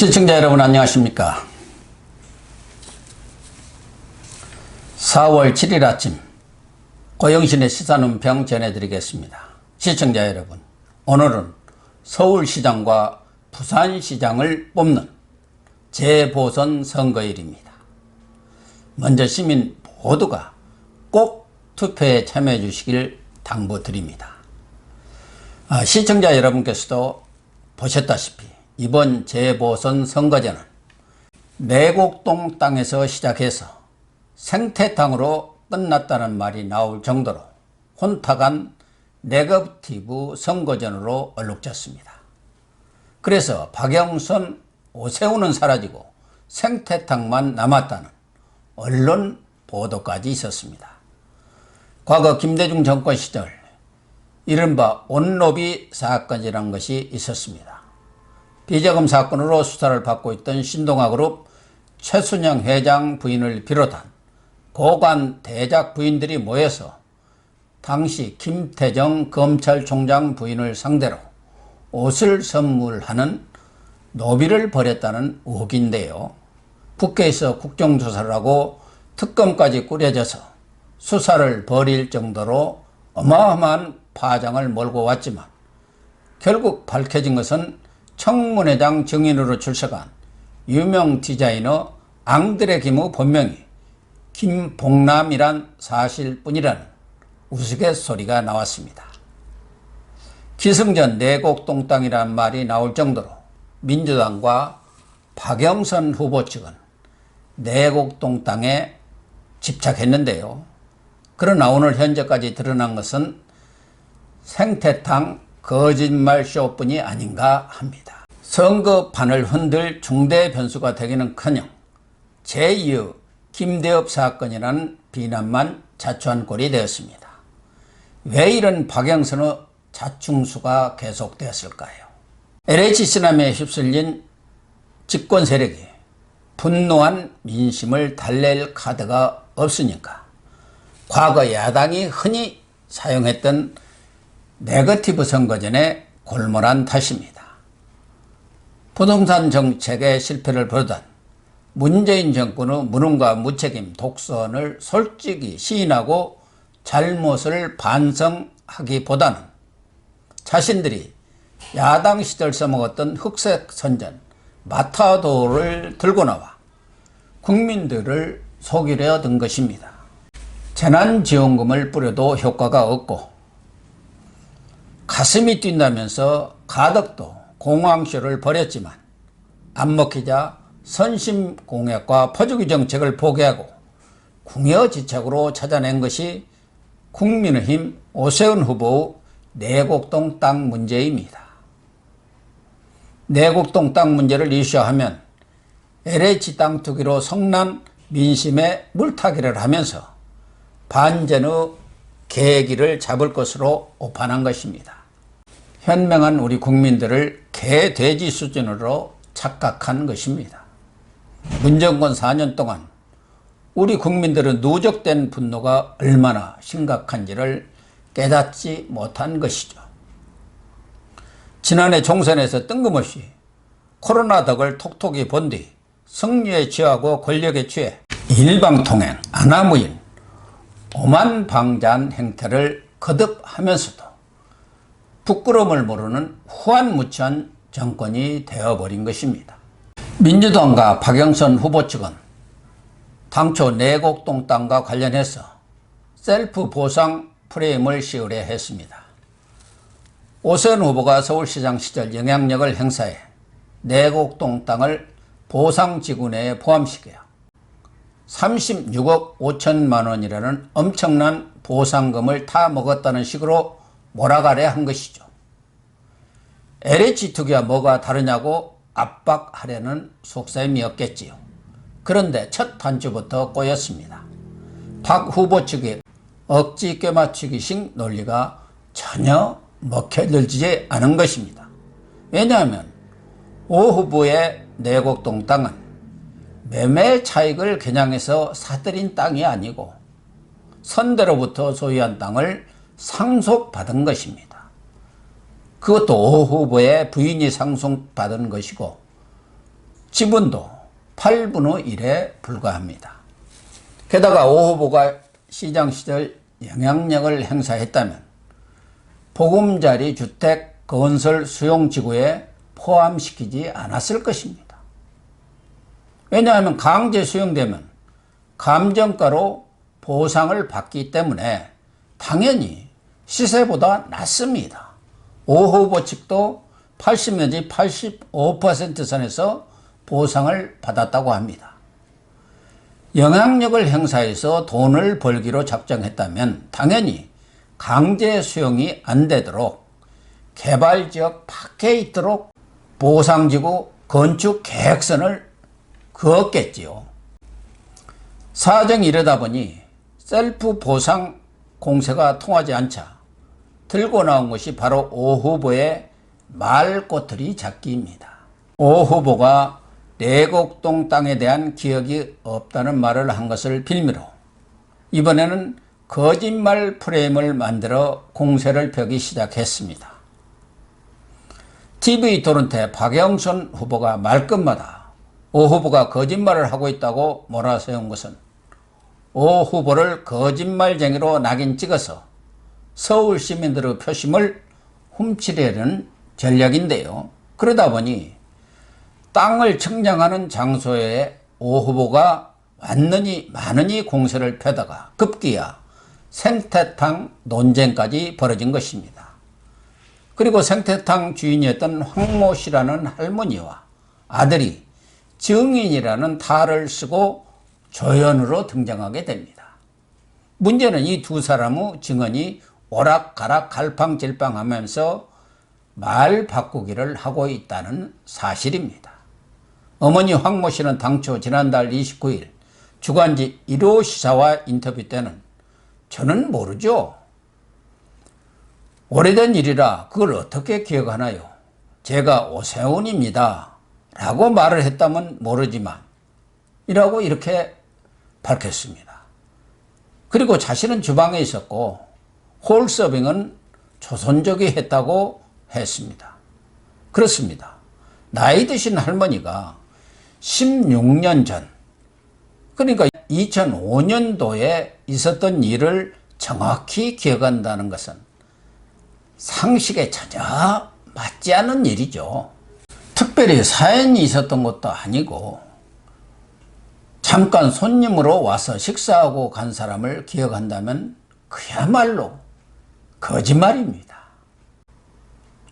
시청자 여러분 안녕하십니까. 4월 7일 아침 고영신의 시사논평 전해드리겠습니다. 시청자 여러분, 오늘은 서울시장과 부산시장을 뽑는 재보선 선거일입니다. 먼저 시민 모두가 꼭 투표에 참여해 주시길 당부드립니다. 시청자 여러분께서도 보셨다시피 이번 재보선 선거제는 내곡동 땅에서 시작해서 생태탕으로 끝났다는 말이 나올 정도로 혼탁한 네거티브 선거전으로 얼룩졌습니다. 그래서 박영선, 오세훈은 사라지고 생태탕만 남았다는 언론 보도까지 있었습니다. 과거 김대중 정권 시절 이른바 온로비 사건이라는 것이 있었습니다. 비자금 사건으로 수사를 받고 있던 신동아 그룹 최순영 회장 부인을 비롯한 고관 대작 부인들이 모여서 당시 김태정 검찰총장 부인을 상대로 옷을 선물하는 노비를 벌였다는 의혹인데요. 국회에서 국정조사를 하고 특검까지 꾸려져서 수사를 벌일 정도로 어마어마한 파장을 몰고 왔지만 결국 밝혀진 것은 청문회장 증인으로 출석한 유명 디자이너 앙드레 김의 본명이 김봉남이란 사실뿐이라는 우스갯소리가 나왔습니다. 기승전 내곡동 땅이란 말이 나올 정도로 민주당과 박영선 후보 측은 내곡동 땅에 집착했는데요. 그러나 오늘 현재까지 드러난 것은 생태탕 거짓말 쇼뿐이 아닌가 합니다. 선거판을 흔들 중대 변수가 되기는커녕 제2의 김대엽 사건이라는 비난만 자초한 꼴이 되었습니다. 왜 이런 박영선의 자충수가 계속되었을까요? LH 시남에 휩쓸린 집권 세력이 분노한 민심을 달랠 카드가 없으니까 과거 야당이 흔히 사용했던 네거티브 선거전에 골몰한 탓입니다. 부동산 정책의 실패를 보던 문재인 정권의 무능과 무책임 독선을 솔직히 시인하고 잘못을 반성하기보다는 자신들이 야당 시절 써먹었던 흑색 선전 마타도를 들고 나와 국민들을 속이려 든 것입니다. 재난지원금을 뿌려도 효과가 없고 가슴이 뛴다면서 가덕도 공황쇼를 벌였지만 안 먹히자 선심공약과 퍼주기 정책을 포기하고 궁여지책으로 찾아낸 것이 국민의힘 오세훈 후보의 내곡동 땅 문제입니다. 내곡동 땅 문제를 이슈화하면 LH 땅 투기로 성난 민심에 물타기를 하면서 반전의 계기를 잡을 것으로 오판한 것입니다. 현명한 우리 국민들을 개, 돼지 수준으로 착각한 것입니다. 문정권 4년 동안 우리 국민들은 누적된 분노가 얼마나 심각한지를 깨닫지 못한 것이죠. 지난해 총선에서 뜬금없이 코로나 덕을 톡톡히 본 뒤 승리에 취하고 권력에 취해 일방통행, 아나무인, 오만방자한 행태를 거듭하면서도 부끄러움을 모르는 후한무치한 정권이 되어버린 것입니다. 민주당과 박영선 후보 측은 당초 내곡동 땅과 관련해서 셀프 보상 프레임을 씌우려 했습니다. 오세훈 후보가 서울시장 시절 영향력을 행사해 내곡동 땅을 보상지구 내에 포함시켜요 36억 5천만 원이라는 엄청난 보상금을 타 먹었다는 식으로 몰아가려 한 것이죠. LH 투기와 뭐가 다르냐고 압박하려는 속셈이었겠지요. 그런데 첫 단추부터 꼬였습니다. 박 후보 측의 억지 꿰맞추기식 논리가 전혀 먹혀들지 않은 것입니다. 왜냐하면 오 후보의 내곡동 땅은 매매 차익을 겨냥해서 사들인 땅이 아니고 선대로부터 소유한 땅을 상속받은 것입니다. 그것도 오 후보의 부인이 상속받은 것이고 지분도 8분의 1에 불과합니다. 게다가 오 후보가 시장 시절 영향력을 행사했다면 보금자리 주택 건설 수용지구에 포함시키지 않았을 것입니다. 왜냐하면 강제 수용되면 감정가로 보상을 받기 때문에 당연히 시세보다 낮습니다. 오 후보 측도 80 내지 85% 선에서 보상을 받았다고 합니다. 영향력을 행사해서 돈을 벌기로 작정했다면 당연히 강제 수용이 안 되도록 개발지역 밖에 있도록 보상지구 건축 계획선을 그었겠지요. 사정이 이러다 보니 셀프 보상 공세가 통하지 않자 들고 나온 것이 바로 오 후보의 말꼬투리 잡기입니다. 오 후보가 내곡동 땅에 대한 기억이 없다는 말을 한 것을 빌미로 이번에는 거짓말 프레임을 만들어 공세를 펴기 시작했습니다. TV토론때 박영선 후보가 말끝마다 오 후보가 거짓말을 하고 있다고 몰아세운 것은 오 후보를 거짓말쟁이로 낙인 찍어서 서울 시민들의 표심을 훔치려는 전략인데요. 그러다 보니 땅을 측량하는 장소에 오 후보가 왔느니 마느니 공세를 펴다가 급기야 생태탕 논쟁까지 벌어진 것입니다. 그리고 생태탕 주인이었던 황모 씨라는 할머니와 아들이 증인이라는 탈을 쓰고 조연으로 등장하게 됩니다. 문제는 이 두 사람의 증언이 오락가락 갈팡질팡하면서 말 바꾸기를 하고 있다는 사실입니다. 어머니 황모 씨는 당초 지난달 29일 주간지 1호 시사와 인터뷰 때는 저는 모르죠. 오래된 일이라 그걸 어떻게 기억하나요? 제가 오세훈입니다. 라고 말을 했다면 모르지만 이라고 이렇게 밝혔습니다. 그리고 자신은 주방에 있었고 홀서빙은 조선족이 했다고 했습니다. 그렇습니다. 나이 드신 할머니가 16년 전 그러니까 2005년도에 있었던 일을 정확히 기억한다는 것은 상식에 전혀 맞지 않는 일이죠. 특별히 사연이 있었던 것도 아니고 잠깐 손님으로 와서 식사하고 간 사람을 기억한다면 그야말로 거짓말입니다.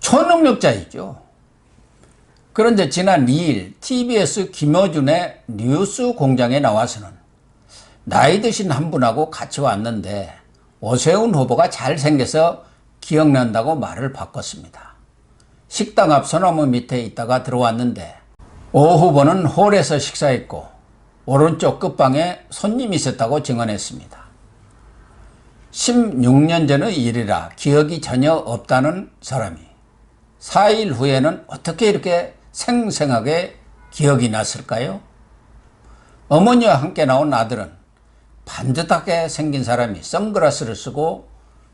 초능력자이죠. 그런데 지난 2일 TBS 김어준의 뉴스 공장에 나와서는 나이 드신 한 분하고 같이 왔는데 오세훈 후보가 잘생겨서 기억난다고 말을 바꿨습니다. 식당 앞 소나무 밑에 있다가 들어왔는데 오 후보는 홀에서 식사했고 오른쪽 끝방에 손님이 있었다고 증언했습니다. 16년 전의 일이라 기억이 전혀 없다는 사람이 4일 후에는 어떻게 이렇게 생생하게 기억이 났을까요? 어머니와 함께 나온 아들은 반듯하게 생긴 사람이 선글라스를 쓰고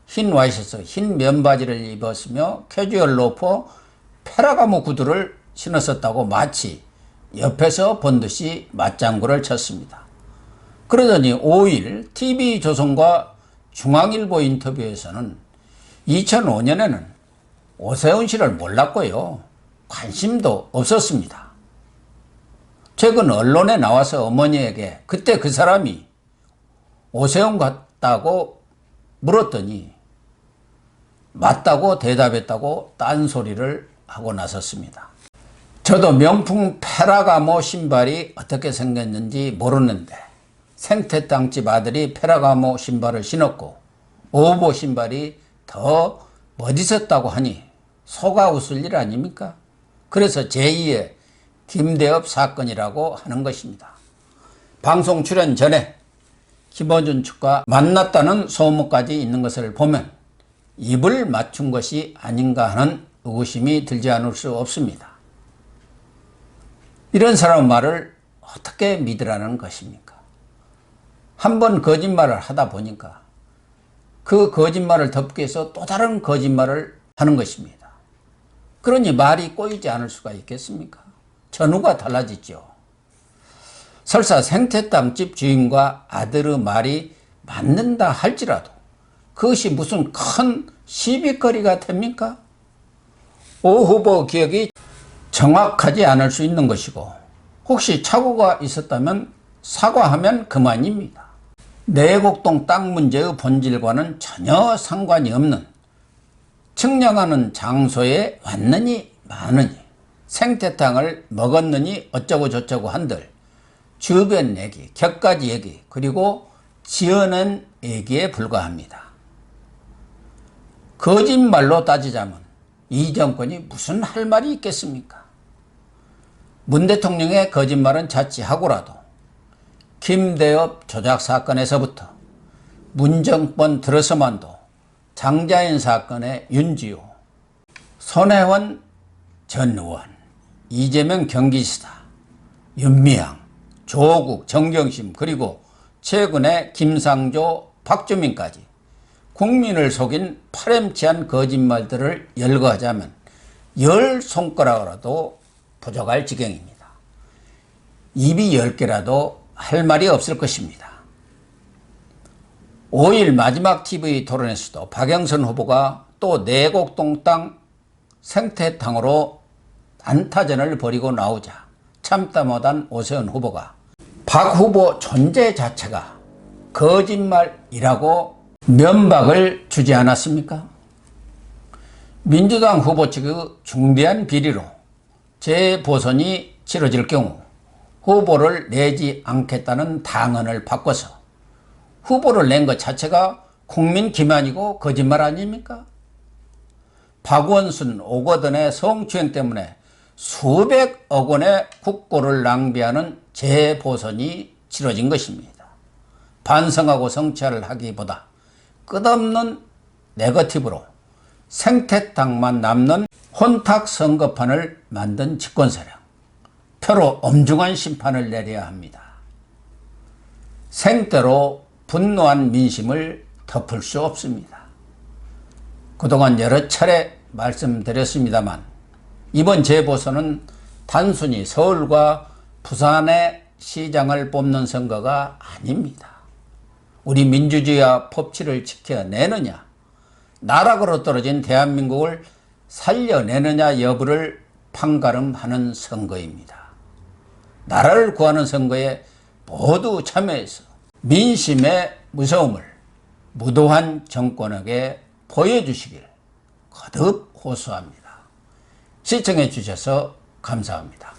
흰 와이셔츠, 흰 면바지를 입었으며 캐주얼 로퍼, 페라가모 구두를 신었었다고 마치 옆에서 본 듯이 맞장구를 쳤습니다. 그러더니 5일 TV조선과 중앙일보 인터뷰에서는 2005년에는 오세훈 씨를 몰랐고요. 관심도 없었습니다. 최근 언론에 나와서 어머니에게 그때 그 사람이 오세훈 같다고 물었더니 맞다고 대답했다고 딴소리를 하고 나섰습니다. 저도 명품 페라가모 신발이 어떻게 생겼는지 모르는데 생태땅집 아들이 페라가모 신발을 신었고 오보 신발이 더 멋있었다고 하니 속아 웃을 일 아닙니까? 그래서 제2의 김대엽 사건이라고 하는 것입니다. 방송 출연 전에 김어준 측과 만났다는 소문까지 있는 것을 보면 입을 맞춘 것이 아닌가 하는 의구심이 들지 않을 수 없습니다. 이런 사람 말을 어떻게 믿으라는 것입니까? 한번 거짓말을 하다 보니까 그 거짓말을 덮기 위해서 또 다른 거짓말을 하는 것입니다. 그러니 말이 꼬이지 않을 수가 있겠습니까? 전후가 달라지죠. 설사 생태땅집 주인과 아들의 말이 맞는다 할지라도 그것이 무슨 큰 시비거리가 됩니까? 오 후보 기억이 정확하지 않을 수 있는 것이고 혹시 착오가 있었다면 사과하면 그만입니다. 내곡동 땅 문제의 본질과는 전혀 상관이 없는 측량하는 장소에 왔느니 마느니 생태땅을 먹었느니 어쩌고 저쩌고 한들 주변 얘기, 격가지 얘기 그리고 지어낸 얘기에 불과합니다. 거짓말로 따지자면 이 정권이 무슨 할 말이 있겠습니까? 문 대통령의 거짓말은 자치하고라도 김대엽 조작 사건에서부터 문정권 들어서만도 장자연 사건의 윤지호, 손혜원 전 의원, 이재명 경기지사, 윤미향, 조국, 정경심 그리고 최근에 김상조, 박주민까지 국민을 속인 파렴치한 거짓말들을 열거하자면 10손가락으로도 부족할 지경입니다. 입이 10개라도 할 말이 없을 것입니다. 5일 마지막 TV 토론에서도 박영선 후보가 또 내곡동 땅 생태탕으로 안타전을 벌이고 나오자 참다 못한 오세훈 후보가 박 후보 존재 자체가 거짓말이라고 면박을 주지 않았습니까? 민주당 후보 측의 중대한 비리로 재보선이 치러질 경우 후보를 내지 않겠다는 당헌을 바꿔서 후보를 낸 것 자체가 국민 기만이고 거짓말 아닙니까? 박원순, 오거돈의 성추행 때문에 수백억 원의 국고를 낭비하는 재보선이 치러진 것입니다. 반성하고 성찰을 하기보다 끝없는 네거티브로 생태탕만 남는 혼탁 선거판을 만든 집권세력, 표로 엄중한 심판을 내려야 합니다. 생떼로 분노한 민심을 덮을 수 없습니다. 그동안 여러 차례 말씀드렸습니다만 이번 재보선은 단순히 서울과 부산의 시장을 뽑는 선거가 아닙니다. 우리 민주주의와 법치를 지켜내느냐, 나락으로 떨어진 대한민국을 살려내느냐 여부를 판가름하는 선거입니다. 나라를 구하는 선거에 모두 참여해서 민심의 무서움을 무도한 정권에게 보여주시길 거듭 호소합니다. 시청해 주셔서 감사합니다.